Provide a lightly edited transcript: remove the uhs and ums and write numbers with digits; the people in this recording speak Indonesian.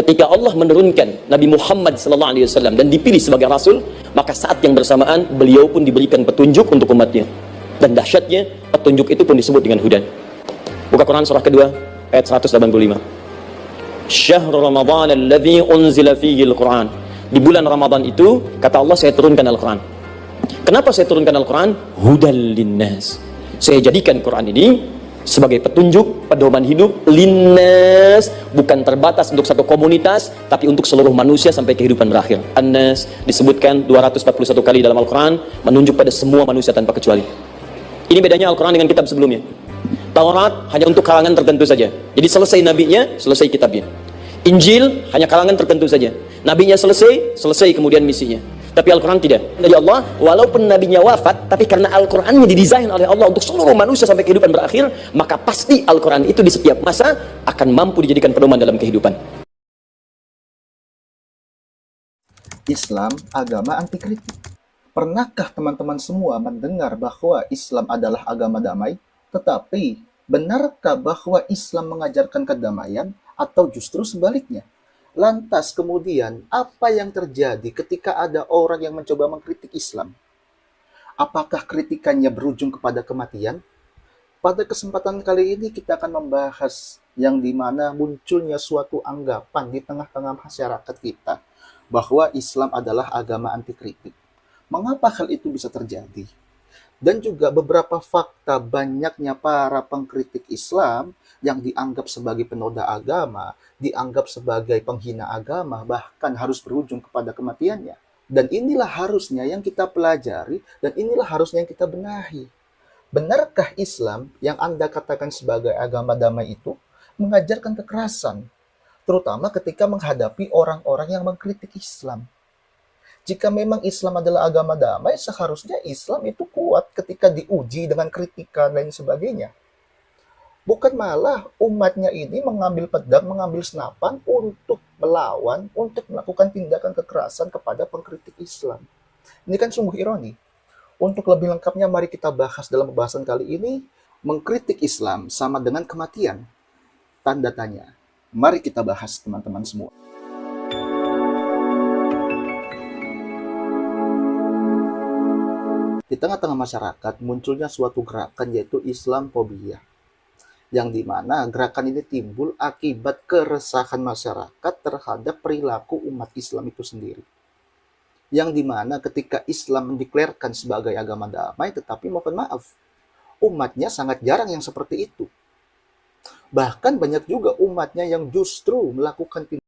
ketika Allah menurunkan Nabi Muhammad SAW dan dipilih sebagai Rasul, maka saat yang bersamaan beliau pun diberikan petunjuk untuk umatnya. Dan dahsyatnya, petunjuk itu pun disebut dengan hudan. Buka Quran surah kedua, ayat 185. Syahr Ramadan alladhi unzila fihi al-Quran. Di bulan Ramadan itu, kata Allah, saya turunkan Al-Quran. Kenapa saya turunkan Al-Quran? Hudal linnas. Saya jadikan Quran ini sebagai petunjuk, pedoman hidup linnas, bukan terbatas untuk satu komunitas, tapi untuk seluruh manusia sampai kehidupan berakhir. An-Nas disebutkan 241 kali dalam Al-Quran, menunjuk pada semua manusia tanpa kecuali. Ini bedanya Al-Quran dengan kitab sebelumnya. Taurat hanya untuk kalangan tertentu saja, jadi selesai nabinya, selesai kitabnya. Injil hanya kalangan tertentu saja, nabinya selesai, selesai kemudian misinya. Tapi Al-Quran tidak. Dari Allah, walaupun nabinya wafat, tapi karena Al-Qurannya didesain oleh Allah untuk seluruh manusia sampai kehidupan berakhir, maka pasti Al-Quran itu di setiap masa akan mampu dijadikan pedoman dalam kehidupan. Islam agama anti kritik. Pernahkah teman-teman semua mendengar bahwa Islam adalah agama damai? Tetapi, benarkah bahwa Islam mengajarkan kedamaian atau justru sebaliknya? Lantas kemudian, apa yang terjadi ketika ada orang yang mencoba mengkritik Islam? Apakah kritikannya berujung kepada kematian? Pada kesempatan kali ini kita akan membahas yang dimana munculnya suatu anggapan di tengah-tengah masyarakat kita bahwa Islam adalah agama anti kritik. Mengapa hal itu bisa terjadi? Dan juga beberapa fakta banyaknya para pengkritik Islam yang dianggap sebagai penoda agama, dianggap sebagai penghina agama, bahkan harus berujung kepada kematiannya. Dan inilah harusnya yang kita pelajari, dan inilah harusnya yang kita benahi. Benarkah Islam yang Anda katakan sebagai agama damai itu mengajarkan kekerasan, terutama ketika menghadapi orang-orang yang mengkritik Islam? Jika memang Islam adalah agama damai, seharusnya Islam itu kuat ketika diuji dengan kritikan dan sebagainya. Bukan malah umatnya ini mengambil pedang, mengambil senapan untuk melawan, untuk melakukan tindakan kekerasan kepada pengkritik Islam. Ini kan sungguh ironi. Untuk lebih lengkapnya, mari kita bahas dalam pembahasan kali ini, mengkritik Islam sama dengan kematian. Tanda tanya. Mari kita bahas, teman-teman semua. Di tengah-tengah masyarakat munculnya suatu gerakan yaitu Islamfobia, yang dimana gerakan ini timbul akibat keresahan masyarakat terhadap perilaku umat Islam itu sendiri. Yang dimana ketika Islam mendeklarasikan sebagai agama damai, tetapi mohon maaf, umatnya sangat jarang yang seperti itu. Bahkan banyak juga umatnya yang justru melakukan tindakan